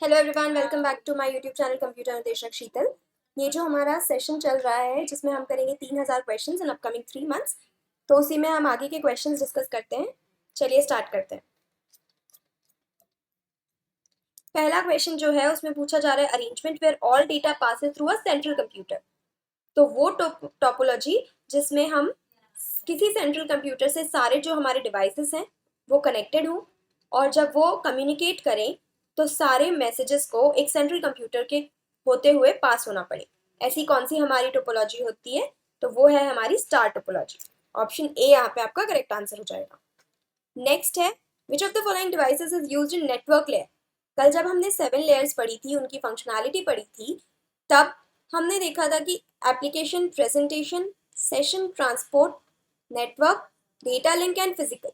Hello everyone, welcome back to my YouTube channel computer निर्देशक शीतल। ये जो हमारा सेशन चल रहा है जिसमें हम करेंगे 3000 क्वेश्चंस इन अपकमिंग 3 मंथ्स, तो उसी में हम आगे के क्वेश्चंस डिस्कस करते हैं। चलिए स्टार्ट करते हैं। पहला क्वेश्चन जो है उसमें पूछा जा रहा है arrangement where all data passes through a central computer. तो वो टोपोलॉजी जिसमें हम किसी सेंट्रल कंप्यूटर से सारे जो हमारे डिवाइसेस हैं वो कनेक्टेड हों, और जब वो कम्युनिकेट करें तो सारे मैसेजेस को एक सेंट्रल कंप्यूटर के होते हुए पास होना पड़े। ऐसी कौन सी हमारी टोपोलॉजी होती है? तो वो है हमारी स्टार टोपोलॉजी। ऑप्शन ए यहाँ पे आपका करेक्ट आंसर हो जाएगा। नेक्स्ट है which of the following devices is used in network layer. कल जब हमने 7 लेयर्स पढ़ी थी, उनकी फंक्शनैलिटी पढ़ी थी, तब हमने देखा था कि application, presentation, session, transport, network, data link and physical.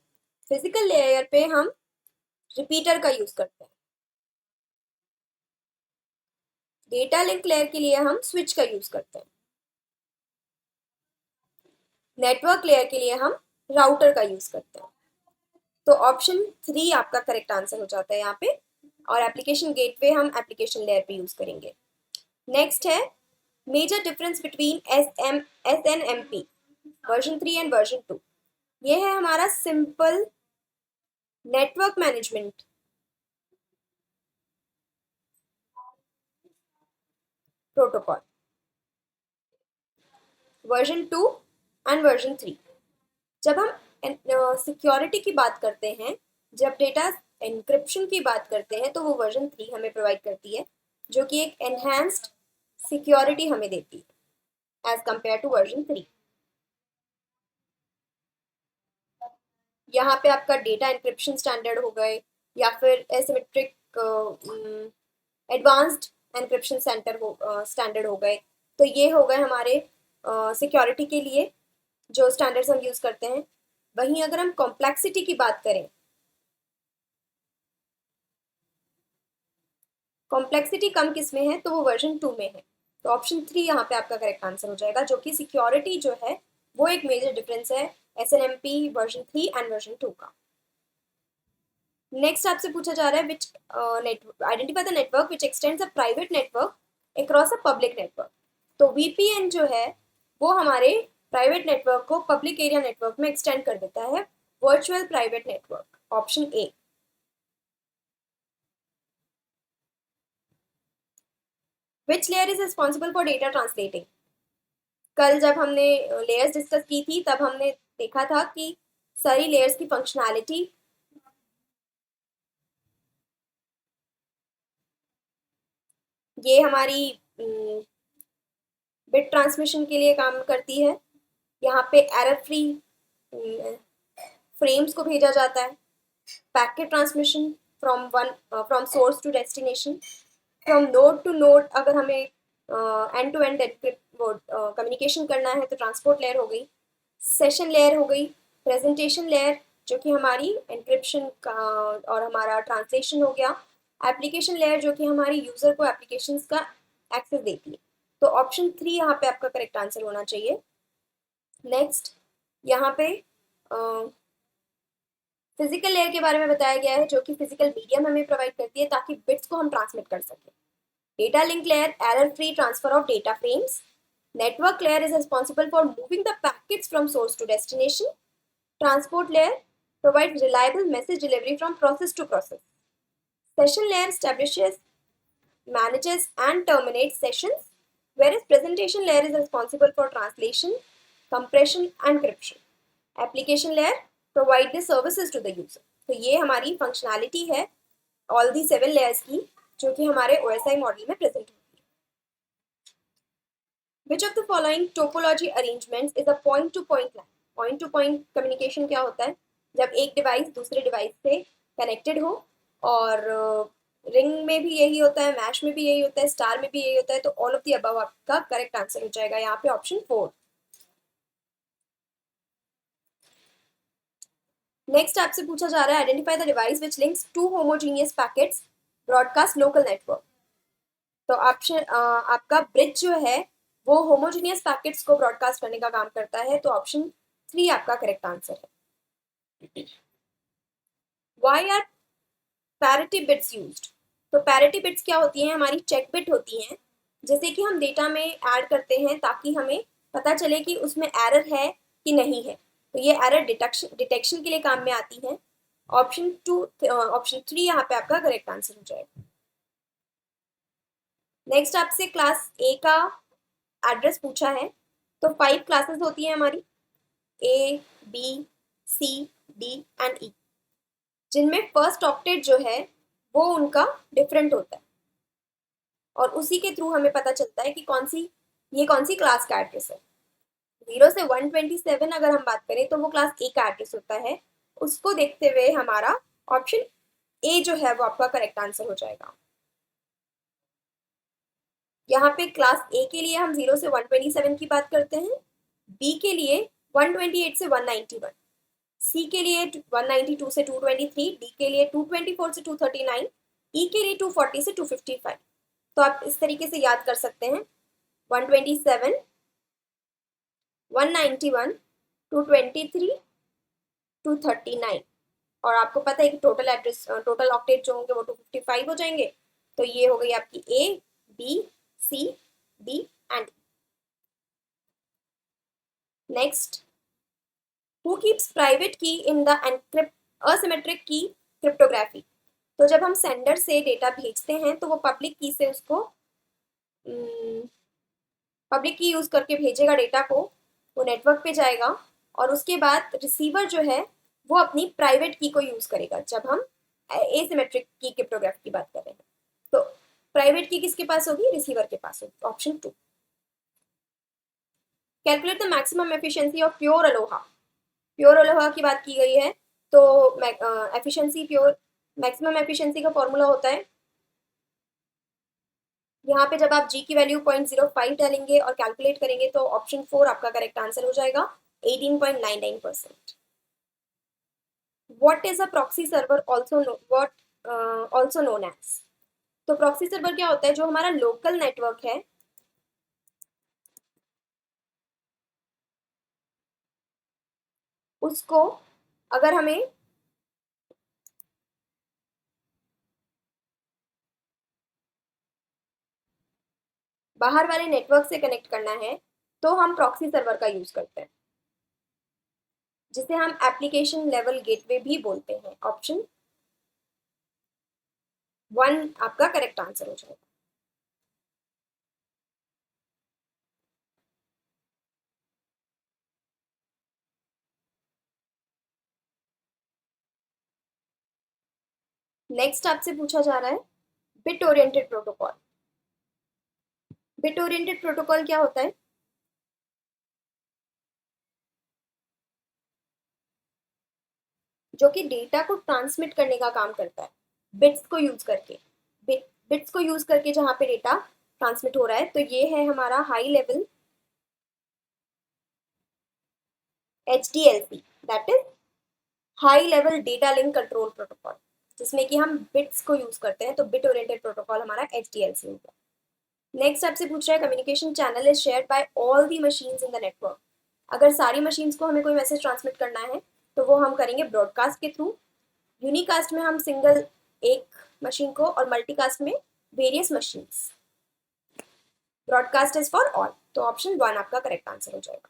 Physical layer पे हम रिपीटर का यूज करते हैं। डेटा लिंक लेयर के लिए हम स्विच का यूज करते हैं। नेटवर्क लेयर के लिए हम राउटर का यूज करते हैं। तो ऑप्शन 3 आपका करेक्ट आंसर हो जाता है यहाँ पे। और एप्लीकेशन गेटवे हम एप्लीकेशन लेयर पे यूज करेंगे। नेक्स्ट है major difference between SNMP version 3 and version 2। ये है हमारा simple network management protocol, version 2 and version 3। जब हम सिक्योरिटी की बात करते हैं, जब डेटा एन्क्रिप्शन की बात करते हैं, तो वो वर्जन 3 हमें प्रोवाइड करती है, जो कि एक एनहेंस्ड सिक्योरिटी हमें देती है एज कंपेयर टू वर्जन 3। यहाँ पे आपका डेटा एन्क्रिप्शन स्टैंडर्ड हो गए या फिर एसिमेट्रिक एडवांस्ड एन्क्रिप्शन स्टैंडर्ड हो गए। तो ये हो गए हमारे सिक्योरिटी के लिए जो स्टैंडर्ड्स हम यूज करते हैं। वहीं अगर हम कॉम्प्लेक्सिटी की बात करें, कॉम्प्लेक्सिटी कम किस में है, तो वो वर्जन 2 में है। तो ऑप्शन 3 यहाँ पे आपका करेक्ट आंसर हो जाएगा, जो कि सिक्योरिटी जो है वो एक मेजर डिफरेंस है SNMP वर्जन 3 एंड वर्जन 2 का। नेक्स्ट आपसे पूछा जा रहा है which identify the network which extends a private network across a public network. तो VPN जो है वो हमारे प्राइवेट नेटवर्क को पब्लिक एरिया नेटवर्क में एक्सटेंड कर देता है, virtual private network. Option A. Which layer is responsible for data translating. कल जब हमने लेयर्स डिस्कस की थी, तब हमने देखा था कि सारी लेयर्स की फंक्शनैलिटी ये हमारी बिट ट्रांसमिशन के लिए काम करती है। यहाँ पे एरर फ्री फ्रेम्स को भेजा जाता है। Packet transmission from source to destination, from node to node. अगर हमें एंड टू एंड कम्युनिकेशन करना है तो ट्रांसपोर्ट लेयर हो गई, सेशन लेयर हो गई, प्रेजेंटेशन लेयर जो कि हमारी एन्क्रिप्शन का और हमारा ट्रांसलेशन हो गया, एप्लीकेशन लेयर जो कि हमारी यूजर को एप्लीकेशंस का एक्सेस देती है। तो ऑप्शन 3 यहाँ पे आपका करेक्ट आंसर होना चाहिए। नेक्स्ट यहाँ पे फिजिकल लेयर के बारे में बताया गया है, जो कि फिजिकल मीडियम हमें प्रोवाइड करती है ताकि बिट्स को हम ट्रांसमिट कर सकें। Data link layer, error free transfer of data frames. Network layer is responsible for moving the packets from source to destination. Transport layer provides reliable message delivery from process to process. Session layer establishes, manages, and terminates sessions, whereas presentation layer is responsible for translation, compression, and encryption. Application layer provide the services to the user. तो ये हमारी functionality है all the 7 layers की, जो कि हमारे OSI model में present होती है। Which of the following topology arrangements is a point two point line. Point two point communication क्या होता है? जब एक डिवाइस दूसरे डिवाइस से कनेक्टेड हो, और रिंग में भी यही होता है, मैश में भी यही होता है, स्टार में भी यही होता है। तो ऑल ऑफ द अबव आपका करेक्ट आंसर हो जाएगा यहाँ पे ऑप्शन 4। नेक्स्ट आपसे पूछा जा रहा है identify the device which links to homogeneous packets broadcast local network. तो ऑप्शन आपका ब्रिज जो है वो होमोजीनियस पैकेट्स को ब्रॉडकास्ट करने का काम करता है। तो ऑप्शन 3 आपका करेक्ट आंसर है। Why are parity bits used. तो पैरिटी बिट्स क्या होती हैं, हमारी चेक बिट होती हैं, जैसे कि हम डेटा में ऐड करते हैं ताकि हमें पता चले कि उसमें एरर है कि नहीं है। तो ये एरर डिटेक्शन के लिए काम में आती है। ऑप्शन 3 यहाँ पे आपका करेक्ट आंसर हो जाएगा। नेक्स्ट आपसे क्लास ए का एड्रेस पूछा है। तो 5 क्लासेस होती हैं हमारी, ए, बी, सी, डी एंड ई, जिनमें फर्स्ट ऑक्टेट जो है वो उनका डिफरेंट होता है, और उसी के थ्रू हमें पता चलता है कि कौन सी क्लास का एड्रेस है। 0 से 127 अगर हम बात करें तो वो क्लास ए का एड्रेस होता है। उसको देखते हुए हमारा ऑप्शन ए जो है वो आपका करेक्ट आंसर हो जाएगा। यहाँ पे क्लास ए के लिए हम 0 से 127 की बात करते हैं, बी के लिए 128 से 191, सी के लिए 192 से 223, डी के लिए 224 से 239, ई के लिए 240 से 255। तो आप इस तरीके से याद कर सकते हैं, 127, 191, 223, 239, और आपको पता है कि टोटल ऑक्टेट जो होंगे वो 255 हो जाएंगे। तो ये हो गई आपकी A, B, C, D end. Next, who keeps private key in the asymmetric key cryptography. तो जब हम सेंडर से डेटा भेजते हैं तो वो पब्लिक की से उसको पब्लिक की यूज करके भेजेगा डेटा को, वो नेटवर्क पे जाएगा, और उसके बाद रिसीवर जो है वो अपनी प्राइवेट की को यूज करेगा जब हम एसिमेट्रिक की क्रिप्टोग्राफी की बात कर रहे हैं। तो प्राइवेट की किसके पास होगी, रिसीवर के पास होगी, option 2। Calculate the maximum efficiency of pure Aloha. Pure Aloha की बात की गई है, तो एफिशिएंसी प्योर मैक्सिमम एफिशिएंसी का फॉर्मूला होता है, यहाँ पे जब आप g की वैल्यू 0.05 डालेंगे और कैलकुलेट करेंगे तो ऑप्शन 4 आपका करेक्ट आंसर हो जाएगा, 18.99%। What is a proxy server also known as. तो प्रॉक्सी सर्वर क्या होता है, जो हमारा लोकल नेटवर्क है उसको अगर हमें बाहर वाले नेटवर्क से कनेक्ट करना है तो हम प्रॉक्सी सर्वर का यूज करते हैं, जिसे हम एप्लीकेशन लेवल गेटवे भी बोलते हैं। ऑप्शन 1 आपका करेक्ट आंसर हो जाएगा। नेक्स्ट आपसे पूछा जा रहा है bit oriented protocol. Bit oriented protocol क्या होता है, जो कि डेटा को ट्रांसमिट करने का काम करता है बिट्स को यूज करके। बिट्स को यूज करके जहां पे डेटा ट्रांसमिट हो रहा है, तो ये है हमारा high level HDLC, that is high level data link control protocol, जिसमें कि हम बिट्स को यूज करते हैं। तो बिट ओरिएंटेड प्रोटोकॉल हमारा HDLC होगा। नेक्स्ट आपसे पूछ रहा है communication channel is shared by all the machines in the network. अगर सारी मशीन्स को हमें कोई मैसेज ट्रांसमिट करना है तो वो हम करेंगे ब्रॉडकास्ट के थ्रू। यूनिकास्ट में हम सिंगल एक मशीन को, और मल्टीकास्ट में various machines. Broadcast is for all, तो ऑप्शन 1 आपका करेक्ट आंसर हो जाएगा।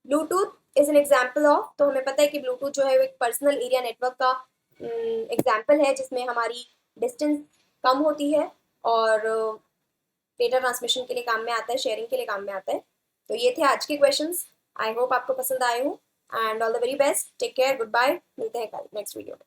Bluetooth is an example of. तो हमें पता है कि ब्लूटूथ जो है वो एक पर्सनल एरिया नेटवर्क का एग्जाम्पल है, जिसमें हमारी डिस्टेंस कम होती है और डेटा ट्रांसमिशन के लिए काम में आता है, शेयरिंग के लिए काम में आता है। तो ये थे आज के क्वेश्चंस। आई होप आपको पसंद आए हो, and all the very best, take care, goodbye, मिलते हैं कल नेक्स्ट वीडियो में।